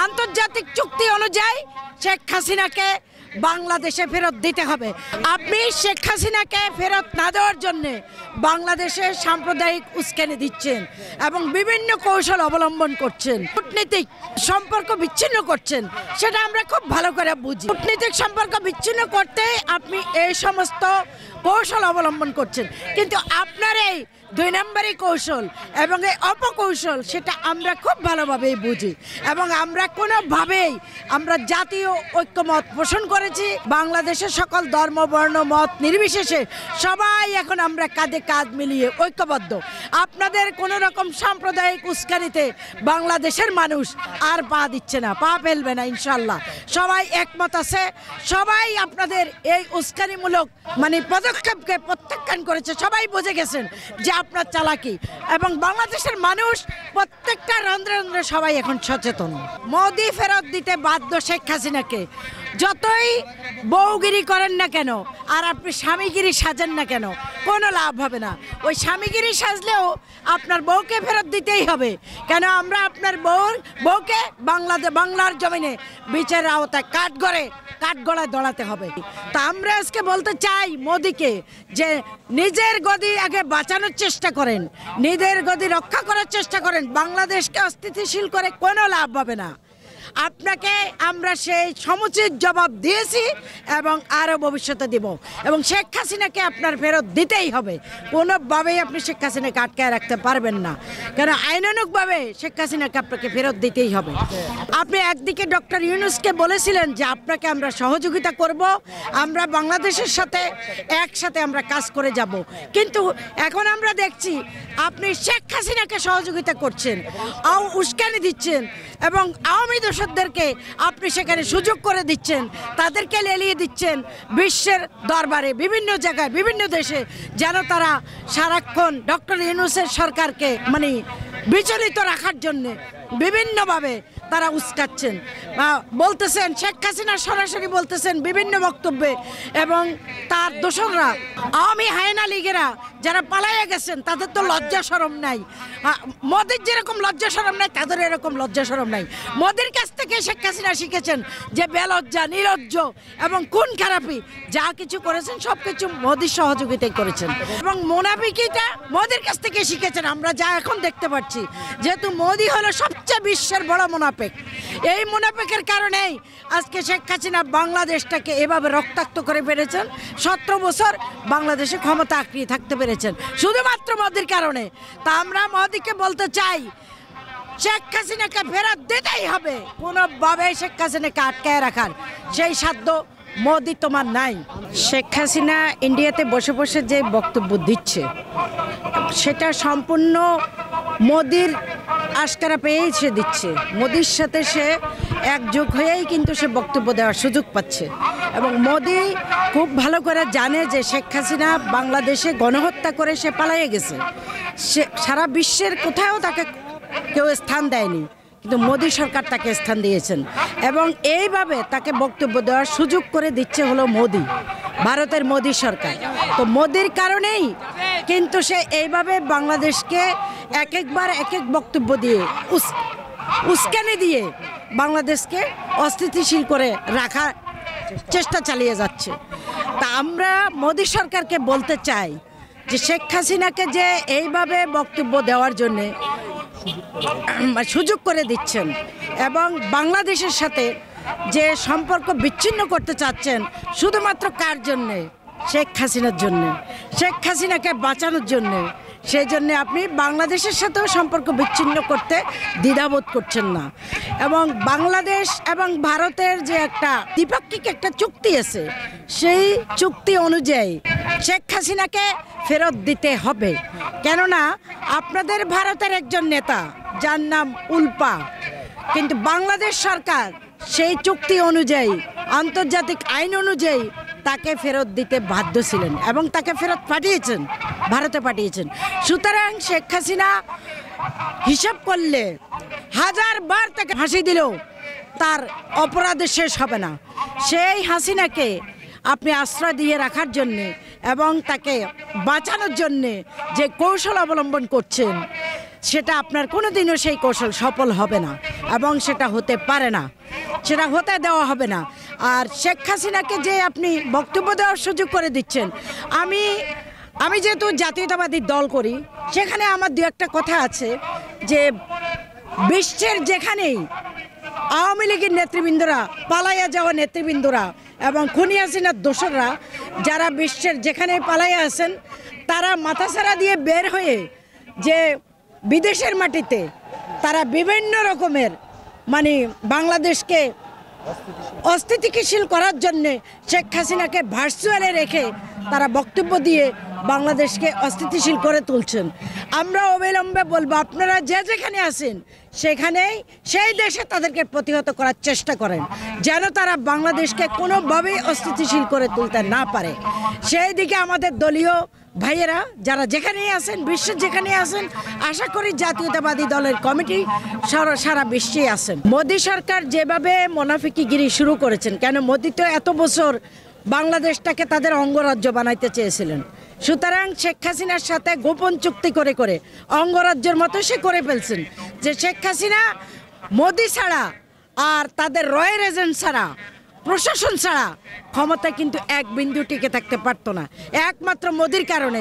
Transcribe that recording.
আন্তর্জাতিক চুক্তি অনুযায়ী শেখ হাসিনাকে বাংলাদেশে ফেরত দিতে হবে। আপনি শেখ হাসিনাকে ফেরত না দেওয়ার জন্য বাংলাদেশে সাম্প্রদায়িক উস্কানি দিচ্ছেন এবং বিভিন্ন কৌশল অবলম্বন করছেন, কূটনীতিক সম্পর্ক বিচ্ছিন্ন করছেন, সেটা আমরা খুব ভালো করে বুঝি। কূটনীতিক সম্পর্ক বিচ্ছিন্ন করতে আপনি এই সমস্ত কৌশল অবলম্বন করছেন, কিন্তু আপনার এই 2 নম্বরই কৌশল এবং এই অপকৌশল সেটা আমরা খুব ভালোভাবেই বুঝি এবং আমরা কোনোভাবেই আমরা জাতীয় ঐক্যমত পোষণ করেছি। বাংলাদেশের সকল ধর্ম বর্ণ মত নির্বিশেষে সবাই এখন আমরা কাঁধে কাঁধ মিলিয়ে ঐক্যবদ্ধ। আপনাদের কোনো রকম সাম্প্রদায়িক উস্কানিতে বাংলাদেশের মানুষ আর পা দিচ্ছে না, পা ফেলবে না ইনশাল্লাহ। সবাই একমত আছে, সবাই আপনাদের এই উস্কানিমূলক পদক্ষেপকে প্রত্যাখ্যান করেছে। সবাই বুঝে গেছেন যে আপনার চালাকি, এবং বাংলাদেশের মানুষ প্রত্যেকটা রন্ধ্রে রন্ধ্রে সবাই এখন সচেতন। মোদি ফেরত দিতে বাধ্য শেখ হাসিনাকে, যতই বউগিরি করেন না কেন আর আপনি স্বামীগিরি সাজেন না কেন, কোনো লাভ হবে না। ওই স্বামীগিরি সাজলেও আপনার বউকে ফেরত দিতেই হবে, কেন আমরা আপনার বউকে বাংলার জমিনে বিচারের আওতায় কাঠগড়ায় দৌড়াতে হবে। তা আমরা আজকে বলতে চাই মোদিকে যে নিজের গদি আগে বাঁচানোর চেষ্টা করেন, নিজের গদি রক্ষা করার চেষ্টা করেন। বাংলাদেশকে অস্থিতিশীল করে কোনো লাভ হবে না। আপনাকে আমরা সেই সমুচিত জবাব দিয়েছি এবং আরও ভবিষ্যতে দিব, এবং শেখ হাসিনাকে আপনার ফেরত দিতেই হবে। কোনোভাবেই আপনি শেখ হাসিনাকে আটকায় রাখতে পারবেন না, কেন আইনানুগভাবে শেখ হাসিনাকে আপনাকে ফেরত দিতেই হবে। আপনি একদিকে ডক্টর ইউনূসকে বলেছিলেন যে আপনাকে আমরা সহযোগিতা করব, আমরা বাংলাদেশের সাথে একসাথে আমরা কাজ করে যাব, কিন্তু এখন আমরা দেখছি আপনি শেখ হাসিনাকে সহযোগিতা করছেন, উস্কানি দিচ্ছেন এবং আওয়ামী দোসরদেরকে আপনি সেখানে সুযোগ করে দিচ্ছেন, তাদেরকে লেলিয়ে দিচ্ছেন বিশ্বের দরবারে, বিভিন্ন জায়গায় বিভিন্ন দেশে, যেন তারা সারাক্ষণ ডক্টর ইউনূসের সরকারকে বিচলিত রাখার জন্য বিভিন্নভাবে তারা উস্কাচ্ছেন, বলতেছেন। শেখ হাসিনা সরাসরি বলতেছেন বিভিন্ন বক্তব্যে, এবং তার দোসররা আওয়ামী হায়না লীগেরা যারা পালাইয়া গেছেন তাদের তো লজ্জা শরম নাই। মোদির যেরকম লজ্জা শরম নাই তাদের এরকম লজ্জা শরম নাই। মোদির কাছ থেকে শেখ হাসিনা শিখেছেন যে বেলজ্জা, নির্লজ্জ এবং খুন খারাপি যা কিছু করেছেন সব কিছু মোদির সহযোগিতায় করেছেন, এবং মুনাফিকিটা মোদির কাছ থেকে শিখেছেন। আমরা যা এখন দেখতে পাচ্ছি, যেহেতু মোদি হলো সবচেয়ে বিশ্বের বড় মুনাফিক, এই মুনাফিকের কারণেই আজকে শেখ হাসিনা বাংলাদেশটাকে এভাবে রক্তাক্ত করে পেরেছেন। 17 বছর বাংলাদেশে ক্ষমতা আঁকড়িয়ে থাকতে পেরেছেন শুধুমাত্র মোদির কারণে। তা আমরা মোদিকে বলতে চাই শেখ হাসিনাকে ফেরত দিতেই হবে। কোনোভাবে শেখ হাসিনাকে আটকায় রাখার সেই সাধ্য মোদি তোমার নাই। শেখ হাসিনা ইন্ডিয়াতে বসে বসে যে বক্তব্য দিচ্ছে সেটা সম্পূর্ণ মোদির আশকারা পেয়েই সে দিচ্ছে। মোদির সাথে সে একযোগ হয়েই কিন্তু সে বক্তব্য দেওয়ার সুযোগ পাচ্ছে, এবং মোদি খুব ভালো করে জানে যে শেখ হাসিনা বাংলাদেশে গণহত্যা করে সে পালিয়ে গেছে। সে সারা বিশ্বের কোথাও তাকে কেউ স্থান দেয়নি, কিন্তু মোদি সরকার তাকে স্থান দিয়েছেন, এবং এইভাবে তাকে বক্তব্য দেওয়ার সুযোগ করে দিচ্ছে হলো মোদি, ভারতের মোদি সরকার। তো মোদির কারণেই কিন্তু সে এইভাবে বাংলাদেশকে একবার এক বক্তব্য দিয়ে উস্কানি দিয়ে বাংলাদেশকে অস্থিতিশীল করে রাখার চেষ্টা চালিয়ে যাচ্ছে। তা আমরা মোদি সরকারকে বলতে চাই যে শেখ হাসিনাকে যে এইভাবে বক্তব্য দেওয়ার জন্যে সুযোগ করে দিচ্ছেন এবং বাংলাদেশের সাথে যে সম্পর্ক বিচ্ছিন্ন করতে চাচ্ছেন, শুধুমাত্র কার জন্যে? শেখ হাসিনার জন্যে, শেখ হাসিনাকে বাঁচানোর জন্যে। সেই জন্যে আপনি বাংলাদেশের সাথেও সম্পর্ক বিচ্ছিন্ন করতে দ্বিধাবোধ করছেন না, এবং বাংলাদেশ এবং ভারতের যে একটা দ্বিপাক্ষিক একটা চুক্তি আছে, সেই চুক্তি অনুযায়ী শেখ হাসিনাকে ফেরত দিতে হবে। কেননা আপনাদের ভারতের একজন নেতা যার নাম উল্পা, কিন্তু বাংলাদেশ সরকার সেই চুক্তি অনুযায়ী, আন্তর্জাতিক আইন অনুযায়ী তাকে ফেরত দিতে বাধ্য ছিলেন এবং তাকে ফেরত পাঠিয়েছেন, ভারতে পাঠিয়েছেন। সুতরাং শেখ হাসিনা হিসাব করলে 1000 বার তাকে ফাঁসি দিলেও তার অপরাধে শেষ হবে না। সেই হাসিনাকে আপনি আশ্রয় দিয়ে রাখার জন্যে এবং তাকে বাঁচানোর জন্যে যে কৌশল অবলম্বন করছেন, সেটা আপনার কোনোদিনও সেই কৌশল সফল হবে না এবং সেটা হতে পারে না, সেটা হতে দেওয়া হবে না। আর শেখ হাসিনাকে যে আপনি বক্তব্য দেওয়ার সুযোগ করে দিচ্ছেন, আমি যেহেতু জাতীয়তাবাদী দল করি, সেখানে আমার দু একটা কথা আছে যে বিশ্বের যেখানেই আওয়ামী লীগের নেতৃবৃন্দরা, পালাইয়া যাওয়া নেতৃবৃন্দরা এবং খুনি হাসিনার দোসররা যারা বিশ্বের যেখানে পালাইয়া আছেন, তারা মাথাছাড়া দিয়ে বের হয়ে যে বিদেশের মাটিতে তারা বিভিন্ন রকমের মানে বাংলাদেশকে অস্থিতিশীল করার জন্যে শেখ হাসিনাকে ভার্চুয়ালে রেখে তারা বক্তব্য দিয়ে বাংলাদেশকে অস্থিতিশীল করে তুলছেন। আমরা অবিলম্বে বলবো, আপনারা যে যেখানে আছেন সেখানেই সেই দেশে তাদেরকে প্রতিহত করার চেষ্টা করেন, যেন তারা বাংলাদেশকে কোনোভাবেই অস্থিতিশীল করে তুলতে না পারে। সেই দিকে আমাদের দলীয় ভাইয়েরা যারা যেখানেই আছেন, বিশ্বের যেখানেই আছেন, আশা করি জাতীয়তাবাদী দলের কমিটি সারা বিশ্বেই আছেন। মোদী সরকার যেভাবে মুনাফিকিগিরি শুরু করেছেন, কেন মোদী তো এত বছর বাংলাদেশটাকে তাদের অঙ্গরাজ্য বানাইতে চেয়েছিলেন, সুতরাং শেখ হাসিনার সাথে গোপন চুক্তি করে করে অঙ্গরাজ্যের মতো সে করে ফেলছেন যে শেখ হাসিনা মোদী ছাড়া আর তাদের রয়্যাল এজেন্ট ছাড়া, প্রশাসন ছাড়া ক্ষমতা কিন্তু এক বিন্দু টিকে থাকতে পারতো না, একমাত্র মোদির কারণে।